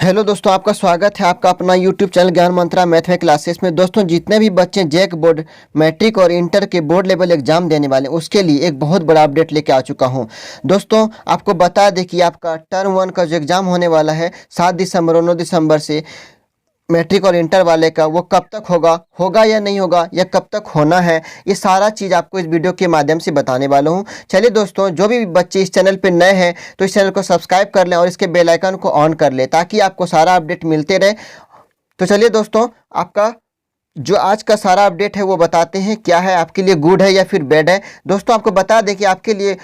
Hello दोस्तों, आपका स्वागत है आपका अपना यूट्यूब चैनल ज्ञान मंत्रा मैथ में क्लासेस में। दोस्तों, जितने भी बच्चे जैक बोर्ड मैट्रिक और इंटर के बोर्ड लेवल एग्जाम देने वाले हैं उसके लिए एक बहुत बड़ा अपडेट लेके आ चुका हूं। दोस्तों, आपको बता दें कि आपका टर्म 1 का जो एग्ज़ाम होने वाला है 7 दिसंबर और 9 दिसंबर से, मैट्रिक और इंटर वाले का, वो कब तक होगा या नहीं होगा, या कब तक होना है, ये सारा चीज़ आपको इस वीडियो के माध्यम से बताने वाला हूँ। चलिए दोस्तों, जो भी बच्चे इस चैनल पे नए हैं तो इस चैनल को सब्सक्राइब कर लें और इसके बेल आइकन को ऑन कर लें ताकि आपको सारा अपडेट मिलते रहे। तो चलिए दोस्तों, आपका जो आज का सारा अपडेट है वो बताते हैं क्या है, आपके लिए गुड है या फिर बैड है। दोस्तों, आपको बता दें कि आपके लिए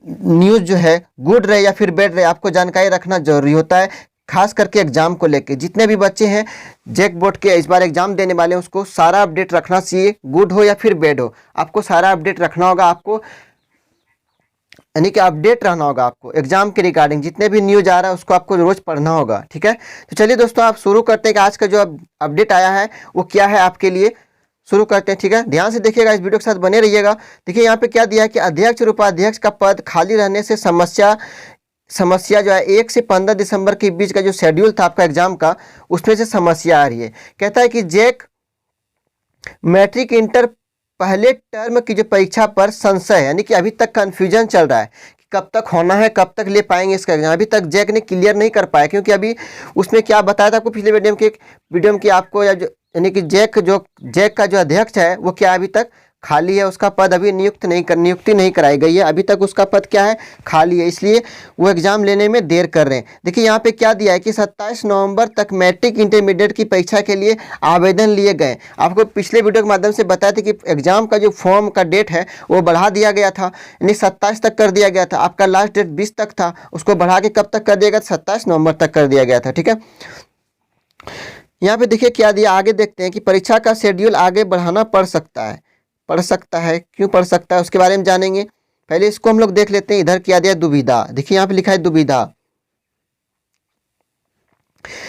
न्यूज़ जो है गुड रहे या फिर बैड रहे, आपको जानकारी रखना जरूरी होता है, खास करके एग्जाम को लेके। जितने भी बच्चे हैं जैक बोर्ड के इस बार एग्जाम देने वाले हैं उसको सारा अपडेट रखना चाहिए, गुड हो या फिर बैड हो, आपको सारा अपडेट रखना होगा। आपको यानी कि अपडेट रहना होगा, आपको एग्जाम के रिगार्डिंग जितने भी न्यूज आ रहा है उसको आपको रोज पढ़ना होगा। ठीक है, तो चलिए दोस्तों, आप शुरू करते हैं कि आज का जो अपडेट आया है वो क्या है आपके लिए। शुरू करते हैं, ठीक है, ध्यान से देखिएगा, इस वीडियो के साथ बने रहिएगा। देखिए यहाँ पे क्या दिया है कि अध्यक्ष और उपाध्यक्ष का पद खाली रहने से समस्या जो है 1 से 15 दिसंबर के बीच का जो शेड्यूल था आपका एग्जाम का, उसमें से समस्या आ रही है। कहता है कि जैक मैट्रिक इंटर पहले टर्म की जो परीक्षा पर संशय है, यानी कि अभी तक कंफ्यूजन चल रहा है कि कब तक होना है, कब तक ले पाएंगे इसका एग्जाम। अभी तक जैक ने क्लियर नहीं कर पाया, क्योंकि अभी उसमें क्या बताया था आपको पिछले वीडियो में कि आपको यानी कि जैक का जो अध्यक्ष है वो क्या अभी तक खाली है, उसका पद अभी नियुक्ति नहीं कराई गई है, अभी तक उसका पद क्या है, खाली है, इसलिए वो एग्जाम लेने में देर कर रहे हैं। देखिए यहाँ पे क्या दिया है कि 27 नवंबर तक मैट्रिक इंटरमीडिएट की परीक्षा के लिए आवेदन लिए गए। आपको पिछले वीडियो के माध्यम से बताया था कि एग्जाम का जो फॉर्म का डेट है वो बढ़ा दिया गया था, यानी 27 तक कर दिया गया था। आपका लास्ट डेट 20 तक था, उसको बढ़ा के कब तक कर दिया गया, 27 नवंबर तक कर दिया गया था। ठीक है, यहाँ पे देखिए क्या दिया, आगे देखते हैं कि परीक्षा का शेड्यूल आगे बढ़ाना पड़ सकता है, क्यों पड़ सकता है उसके बारे में जानेंगे। पहले इसको हम लोग देख लेते हैं। इधर क्या दिया, दुविधा। देखिए यहाँ पे लिखा है दुविधा,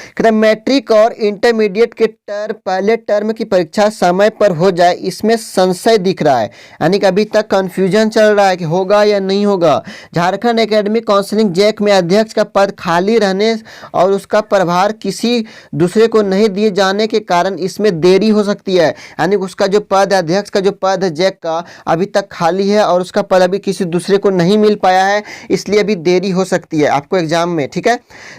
कहता है मैट्रिक और इंटरमीडिएट के पहले टर्म की परीक्षा समय पर हो जाए, इसमें संशय दिख रहा है, यानी कि अभी तक कंफ्यूजन चल रहा है कि होगा या नहीं होगा। झारखंड एकेडमिक काउंसिलिंग जैक में अध्यक्ष का पद खाली रहने और उसका प्रभार किसी दूसरे को नहीं दिए जाने के कारण इसमें देरी हो सकती है, यानी उसका जो पद है, अध्यक्ष का जो पद है जैक का, अभी तक खाली है और उसका पद अभी किसी दूसरे को नहीं मिल पाया है, इसलिए अभी देरी हो सकती है आपको एग्जाम में। ठीक है,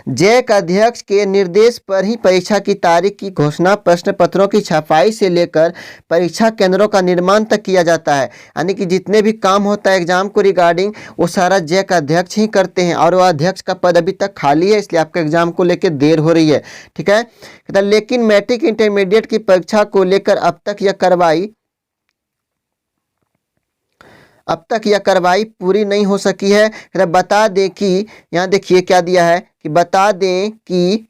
जैक अध्यक्ष के निर्देश पर ही परीक्षा की तारीख की घोषणा, प्रश्न पत्रों की छपाई से लेकर परीक्षा केंद्रों का निर्माण तक किया जाता है, यानी कि जितने भी काम होता है एग्जाम को रिगार्डिंग वो सारा जैक अध्यक्ष ही करते हैं, और वह अध्यक्ष का पद अभी तक खाली है, इसलिए आपके एग्जाम को लेकर देर हो रही है। ठीक है, लेकिन मैट्रिक इंटरमीडिएट की परीक्षा को लेकर अब तक यह कार्रवाई पूरी नहीं हो सकी है। बता दें कि यहाँ देखिए क्या दिया है कि बता दें कि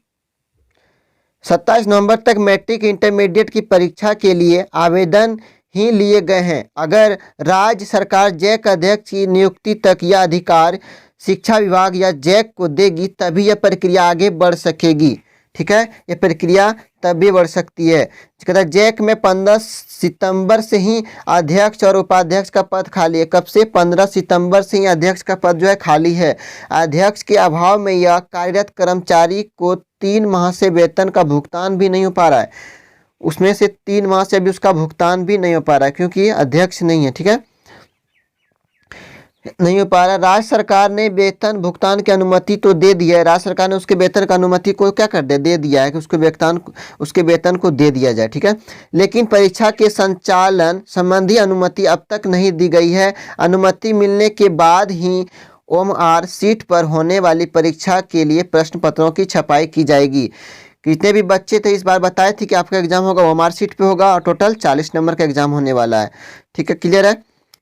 27 नवंबर तक मैट्रिक इंटरमीडिएट की परीक्षा के लिए आवेदन ही लिए गए हैं। अगर राज्य सरकार जैक अध्यक्ष की नियुक्ति तक यह अधिकार शिक्षा विभाग या जैक को देगी तभी यह प्रक्रिया आगे बढ़ सकेगी। ठीक है, यह प्रक्रिया तभी बढ़ सकती है। कहता है जैक में 15 सितंबर से ही अध्यक्ष और उपाध्यक्ष का पद खाली है। कब से? 15 सितंबर से ही अध्यक्ष का पद जो है खाली है। अध्यक्ष के अभाव में यह कार्यरत कर्मचारी को 3 माह से वेतन का भुगतान भी नहीं हो पा रहा है, उसमें से 3 माह से अभी उसका भुगतान भी नहीं हो पा रहा है क्योंकि अध्यक्ष नहीं है। ठीक है, नहीं हो पा रहा। राज्य सरकार ने वेतन भुगतान की अनुमति तो दे दी है, राज्य सरकार ने उसके वेतन का अनुमति को क्या कर दे दिया है कि उसके वेतन को दे दिया जाए। ठीक है, लेकिन परीक्षा के संचालन संबंधी अनुमति अब तक नहीं दी गई है। अनुमति मिलने के बाद ही OMR सीट पर होने वाली परीक्षा के लिए प्रश्न पत्रों की छपाई की जाएगी। कितने भी बच्चे थे इस बार बताए थे कि आपका एग्जाम होगा OMR सीट पे होगा और टोटल 40 नंबर का एग्जाम होने वाला है। ठीक है, क्लियर है।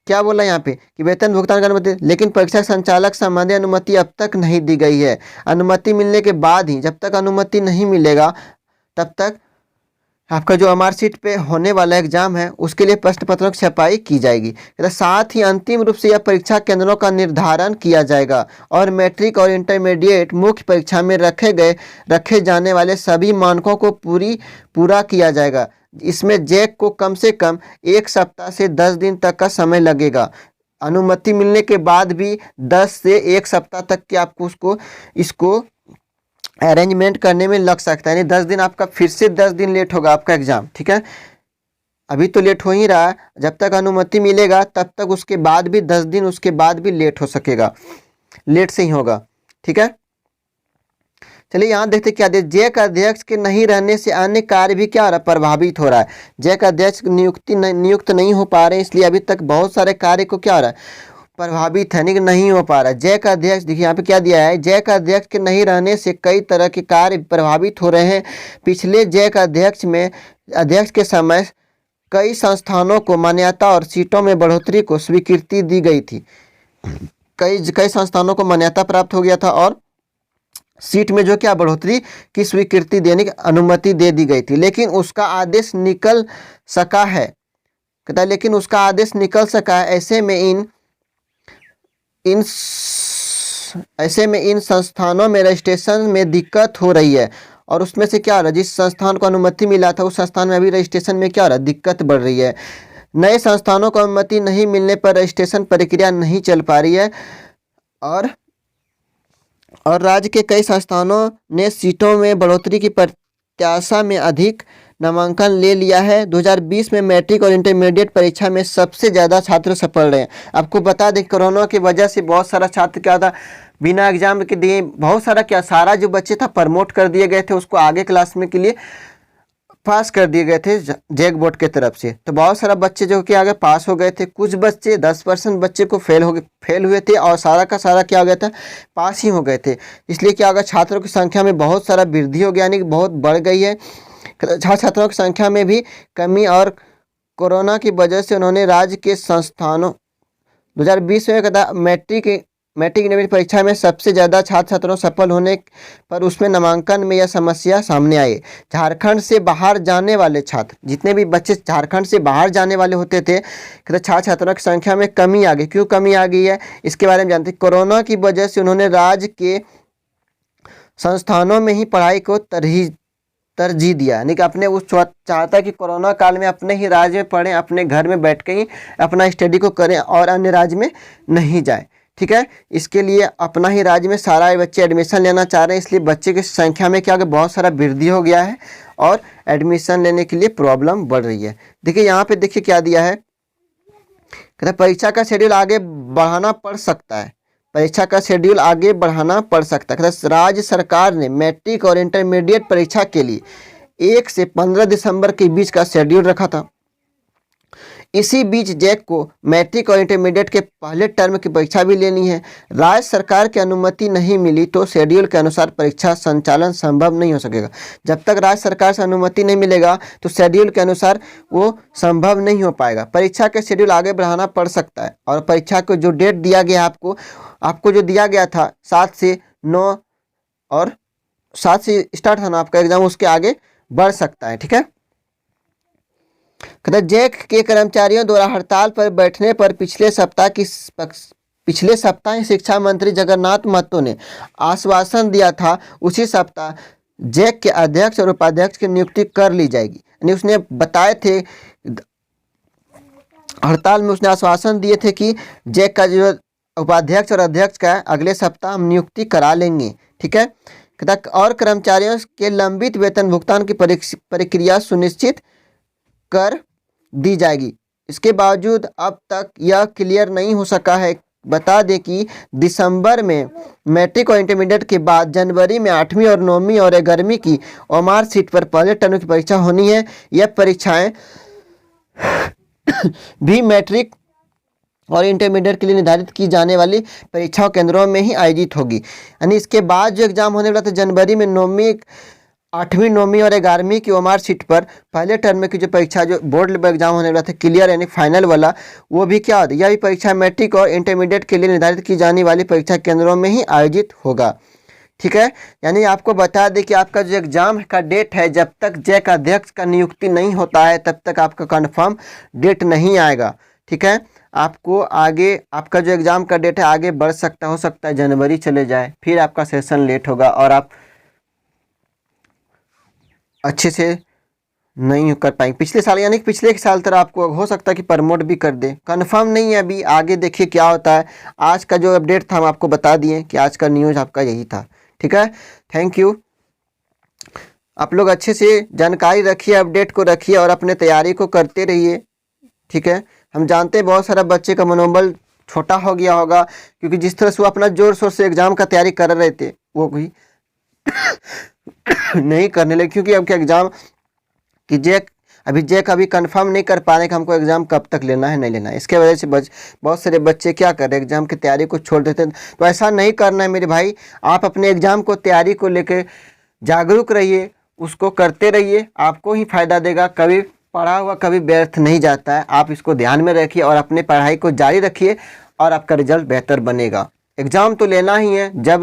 क्या बोला यहाँ पे कि वेतन भुगतान की अनुमति, लेकिन परीक्षा संचालक संबंधी अनुमति अब तक नहीं दी गई है। अनुमति मिलने के बाद ही, जब तक अनुमति नहीं मिलेगा तब तक आपका जो OMR सीट पे होने वाला एग्जाम है उसके लिए प्रश्न पत्रों की छपाई की जाएगी। साथ ही अंतिम रूप से यह परीक्षा केंद्रों का निर्धारण किया जाएगा और मैट्रिक और इंटरमीडिएट मुख्य परीक्षा में रखे जाने वाले सभी मानकों को पूरा किया जाएगा। इसमें जैक को कम से कम 1 सप्ताह से 10 दिन तक का समय लगेगा। अनुमति मिलने के बाद भी 10 से 1 सप्ताह तक के आपको इसको अरेंजमेंट करने में लग सकता है, यानी 10 दिन आपका, फिर से 10 दिन लेट होगा आपका एग्ज़ाम। ठीक है, अभी तो लेट हो ही रहा है, जब तक अनुमति मिलेगा तब तक उसके बाद भी 10 दिन उसके बाद भी लेट हो सकेगा, लेट से ही होगा। ठीक है, चलिए यहाँ देखते क्या दे, जैक अध्यक्ष के नहीं रहने से अन्य कार्य भी क्या हो रहा है, प्रभावित हो रहा है। जैक अध्यक्ष नियुक्त नहीं हो पा रहे, इसलिए अभी तक बहुत सारे कार्य को क्या हो रहा है, प्रभावित है, नहीं हो पा रहा है। जैक अध्यक्ष, देखिए यहाँ पे क्या दिया है, जैक अध्यक्ष के नहीं रहने से कई तरह के कार्य प्रभावित हो रहे हैं। पिछले जैक अध्यक्ष के समय कई संस्थानों को मान्यता और सीटों में बढ़ोतरी को स्वीकृति दी गई थी। कई संस्थानों को मान्यता प्राप्त हो गया था और सीट में जो क्या बढ़ोतरी की स्वीकृति देने की अनुमति दे दी गई थी, लेकिन उसका आदेश निकल सका है, कहता है लेकिन उसका आदेश निकल सका है। ऐसे में इन संस्थानों में रजिस्ट्रेशन में दिक्कत हो रही है, और उसमें से क्या हो रहा है, जिस संस्थान को अनुमति मिला था उस संस्थान में अभी रजिस्ट्रेशन में क्या हो रहा है, दिक्कत बढ़ रही है। नए संस्थानों को अनुमति नहीं मिलने पर रजिस्ट्रेशन प्रक्रिया नहीं चल पा रही है, और राज्य के कई संस्थानों ने सीटों में बढ़ोतरी की प्रत्याशा में अधिक नामांकन ले लिया है। 2020 में मैट्रिक और इंटरमीडिएट परीक्षा में सबसे ज़्यादा छात्र सफल रहे। आपको बता दें कोरोना की वजह से बहुत सारा छात्र क्या था, बिना एग्जाम के दिए, बहुत सारा क्या, सारा जो बच्चे था प्रमोट कर दिए गए थे, उसको आगे क्लास में के लिए पास कर दिए गए थे जैक बोर्ड के तरफ से। तो बहुत सारा बच्चे जो कि आगे पास हो गए थे, कुछ बच्चे 10% बच्चे को फेल हुए थे, और सारा का सारा क्या हो गया था, पास ही हो गए थे। इसलिए क्या होगा, छात्रों की संख्या में बहुत सारा वृद्धि हो गया, यानी कि बहुत बढ़ गई है छात्रों की संख्या में भी कमी। और कोरोना की वजह से उन्होंने राज्य के संस्थानों 2020 में कहता मैट्रिक इंटरमीडिएट परीक्षा में सबसे ज़्यादा छात्रों सफल होने पर उसमें नामांकन में यह समस्या सामने आई। झारखंड से बाहर जाने वाले छात्र, जितने भी बच्चे झारखंड से बाहर जाने वाले होते थे, छात्रों की संख्या में कमी आ गई। क्यों कमी आ गई है, इसके बारे में जानते हैं। कोरोना की वजह से उन्होंने राज्य के संस्थानों में ही पढ़ाई को तरजीह दिया, यानी कि अपने उस चाहता कि कोरोना काल में अपने ही राज्य में पढ़ें, अपने घर में बैठ के ही अपना स्टडी को करें और अन्य राज्य में नहीं जाए। ठीक है, इसके लिए अपना ही राज्य में सारा बच्चे एडमिशन लेना चाह रहे हैं, इसलिए बच्चे की संख्या में क्या बहुत सारा वृद्धि हो गया है और एडमिशन लेने के लिए प्रॉब्लम बढ़ रही है। देखिए यहाँ पे देखिए क्या दिया है, कहते परीक्षा का शेड्यूल आगे बढ़ाना पड़ सकता है, परीक्षा का शेड्यूल आगे बढ़ाना पड़ सकता है। राज्य सरकार ने मैट्रिक और इंटरमीडिएट परीक्षा के लिए 1 से 15 दिसंबर के बीच का शेड्यूल रखा था। इसी बीच जैक को मैट्रिक और इंटरमीडिएट के पहले टर्म की परीक्षा भी लेनी है। राज्य सरकार की अनुमति नहीं मिली तो शेड्यूल के अनुसार परीक्षा संचालन संभव नहीं हो सकेगा। जब तक राज्य सरकार से अनुमति नहीं मिलेगा तो शेड्यूल के अनुसार वो संभव नहीं हो पाएगा। परीक्षा के शेड्यूल आगे बढ़ाना पड़ सकता है, और परीक्षा को जो डेट दिया गया आपको जो दिया गया था 7 से 9 और 7 से स्टार्ट था ना आपका एग्जाम, उसके आगे बढ़ सकता है। ठीक है, जैक के कर्मचारियों द्वारा हड़ताल पर बैठने पर पिछले सप्ताह शिक्षा मंत्री जगन्नाथ महतो ने आश्वासन दिया था उसी सप्ताह जैक के अध्यक्ष और उपाध्यक्ष की नियुक्ति कर ली जाएगी। यानी उसने बताए थे हड़ताल में, उसने आश्वासन दिए थे कि जैक का जो उपाध्यक्ष और अध्यक्ष का अगले सप्ताह हम नियुक्ति करा लेंगे। ठीक है, और कर्मचारियों के लंबित वेतन भुगतान की प्रक्रिया सुनिश्चित कर दी जाएगी। इसके बावजूद अब तक यह क्लियर नहीं हो सका है। बता दें कि दिसंबर में मैट्रिक और इंटरमीडिएट के बाद जनवरी में 8वीं और 9वीं और 11वीं की ओमार सीट पर पहले टर्म की परीक्षा होनी है। यह परीक्षाएं भी मैट्रिक और इंटरमीडिएट के लिए निर्धारित की जाने वाली परीक्षाओं केंद्रों में ही आयोजित होगी। यानी इसके बाद जो एग्जाम होने वाला था जनवरी में 8वीं 9वीं और 11वीं की ओमार सीट पर पहले टर्म की जो परीक्षा, जो बोर्ड लेवल एग्जाम होने वाला था क्लियर यानी फाइनल वाला, वो भी क्या होता है, यह भी परीक्षा मैट्रिक और इंटरमीडिएट के लिए निर्धारित की जाने वाली परीक्षा केंद्रों में ही आयोजित होगा। ठीक है, यानी आपको बता दें कि आपका जो एग्जाम का डेट है, जब तक जैक अध्यक्ष का नियुक्ति नहीं होता है तब तक आपका कन्फर्म डेट नहीं आएगा। ठीक है, आपको आगे आपका जो एग्ज़ाम का डेट है आगे बढ़ सकता, हो सकता है जनवरी चले जाए, फिर आपका सेशन लेट होगा और आप अच्छे से नहीं कर पाएंगे। पिछले साल यानी कि पिछले एक साल तरह आपको हो सकता है कि प्रमोट भी कर दे, कंफर्म नहीं है अभी, आगे देखिए क्या होता है। आज का जो अपडेट था हम आपको बता दिए कि आज का न्यूज़ आपका यही था। ठीक है, थैंक यू। आप लोग अच्छे से जानकारी रखिए, अपडेट को रखिए और अपने तैयारी को करते रहिए। ठीक है, हम जानते हैं बहुत सारा बच्चे का मनोबल छोटा हो गया होगा, क्योंकि जिस तरह से वो अपना जोर शोर से एग्ज़ाम का तैयारी कर रहे थे वो भी नहीं करने लगे, क्योंकि अब क्या एग्ज़ाम कि जैक अभी कंफर्म नहीं कर पा रहे कि हमको एग्ज़ाम कब तक लेना है नहीं लेना है। इसके वजह से बहुत सारे बच्चे क्या कर रहे हैं, एग्ज़ाम की तैयारी को छोड़ देते हैं। तो ऐसा नहीं करना है मेरे भाई, आप अपने एग्ज़ाम को तैयारी को लेकर जागरूक रहिए, उसको करते रहिए, आपको ही फायदा देगा। कभी पढ़ा हुआ कभी व्यर्थ नहीं जाता है, आप इसको ध्यान में रखिए और अपने पढ़ाई को जारी रखिए और आपका रिजल्ट बेहतर बनेगा। एग्ज़ाम तो लेना ही है, जब